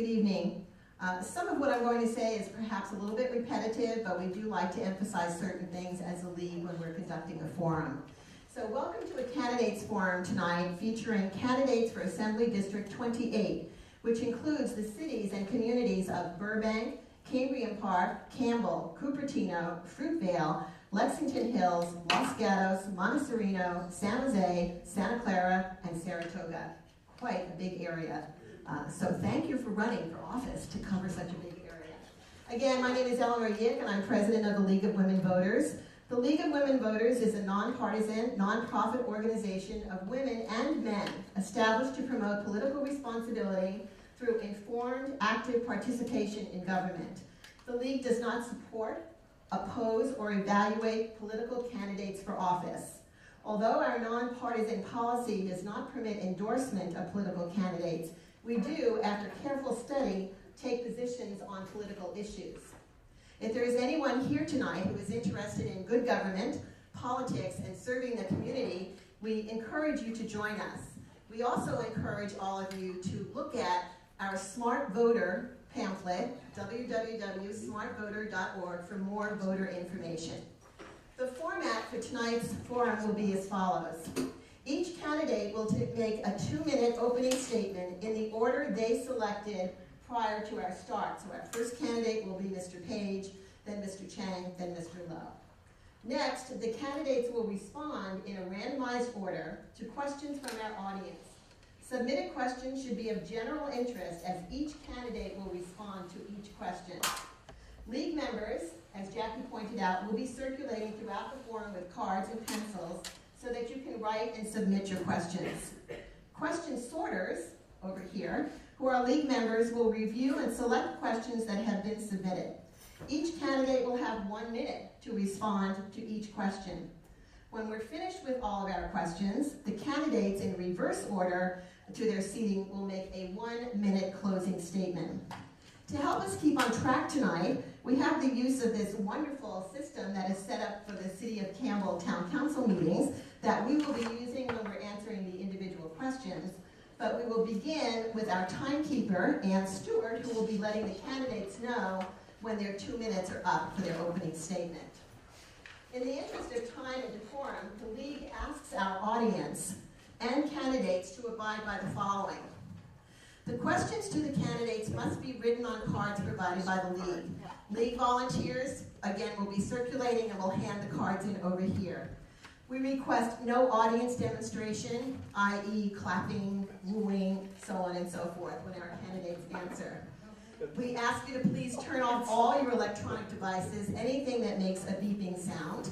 evening. Some of what I'm going to say is perhaps a little bit repetitive, but we do like to emphasize certain things as a league when we're conducting a forum. So welcome to a candidates forum tonight featuring candidates for Assembly District 28, which includes the cities and communities of Burbank, Cambrian Park, Campbell, Cupertino, Fruitvale, Lexington Hills, Los Gatos, Montecito, San Jose, Santa Clara, and Saratoga. Quite a big area. So thank you for running for office to cover such a big area. Again, my name is Eleanor and I'm president of the League of Women Voters. The League of Women Voters is a nonpartisan, nonprofit organization of women and men established to promote political responsibility through informed, active participation in government. The League does not support, oppose, or evaluate political candidates for office. Although our nonpartisan policy does not permit endorsement of political candidates, we do, after careful study, take positions on political issues. If there is anyone here tonight who is interested in good government, politics, and serving the community, we encourage you to join us. We also encourage all of you to look at our Smart Voter pamphlet, www.smartvoter.org, for more voter information. The format for tonight's forum will be as follows. Each candidate will make a 2-minute opening statement in the order they selected prior to our start. So our first candidate will be Mr. Page, then Mr. Chang, then Mr. Lowe. Next, the candidates will respond in a randomized order to questions from our audience. Submitted questions should be of general interest as each candidate will respond to each question. League members, as Jackie pointed out, will be circulating throughout the forum with cards and pencils so that you can write and submit your questions. Question sorters, over here, who are League members, will review and select questions that have been submitted. Each candidate will have 1 minute to respond to each question. When we're finished with all of our questions, the candidates in reverse order to their seating will make a 1-minute closing statement. To help us keep on track tonight, we have the use of this wonderful system that is set up for the City of Campbell Town Council meetings that we will be using when we're answering the individual questions. But we will begin with our timekeeper, Ann Stewart, who will be letting the candidates know when their 2 minutes are up for their opening statement. In the interest of time and decorum, the League asks our audience and candidates to abide by the following. The questions to the candidates must be written on cards provided by the League. League volunteers, again, will be circulating and will hand the cards in over here. We request no audience demonstration, i.e. clapping, wooing, so on and so forth, when our candidates answer. We ask you to please turn off all your electronic devices, anything that makes a beeping sound.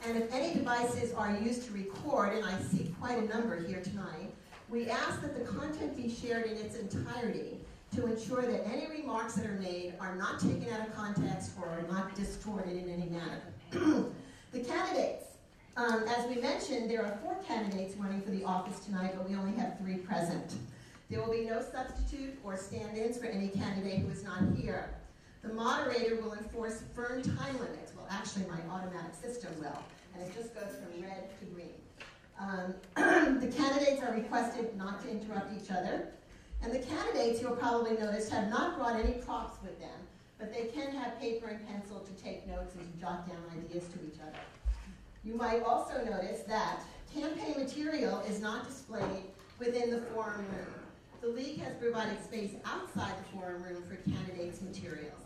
And if any devices are used to record, and I see quite a number here tonight, we ask that the content be shared in its entirety to ensure that any remarks that are made are not taken out of context or are not distorted in any manner. The candidates. As we mentioned, there are 4 candidates running for the office tonight, but we only have 3 present. There will be no substitute or stand-ins for any candidate who is not here. The moderator will enforce firm time limits. Well, actually, my automatic system will, and it just goes from red to green. The candidates are requested not to interrupt each other, and the candidates, you'll probably notice, have not brought any props with them, but they can have paper and pencil to take notes and to jot down ideas to each other. You might also notice that campaign material is not displayed within the forum room. The League has provided space outside the forum room for candidates' materials.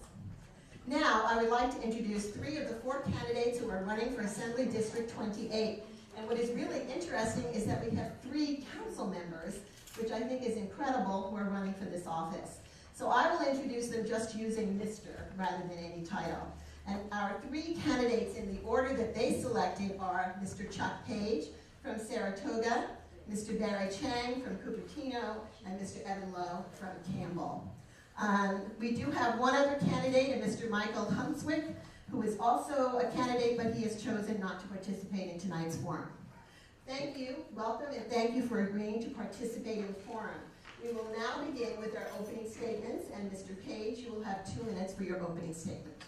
Now, I would like to introduce 3 of the 4 candidates who are running for Assembly District 28. And what is really interesting is that we have 3 council members, which I think is incredible, who are running for this office. So I will introduce them just using Mr. rather than any title. And our 3 candidates in the order that they selected are Mr. Chuck Page from Saratoga, Mr. Barry Chang from Cupertino, and Mr. Evan Lowe from Campbell. We do have one other candidate, Mr. Michael Hunswick, who is also a candidate, but he has chosen not to participate in tonight's forum. Thank you, welcome, and thank you for agreeing to participate in the forum. We will now begin with our opening statements, and Mr. Page, you will have 2 minutes for your opening statement.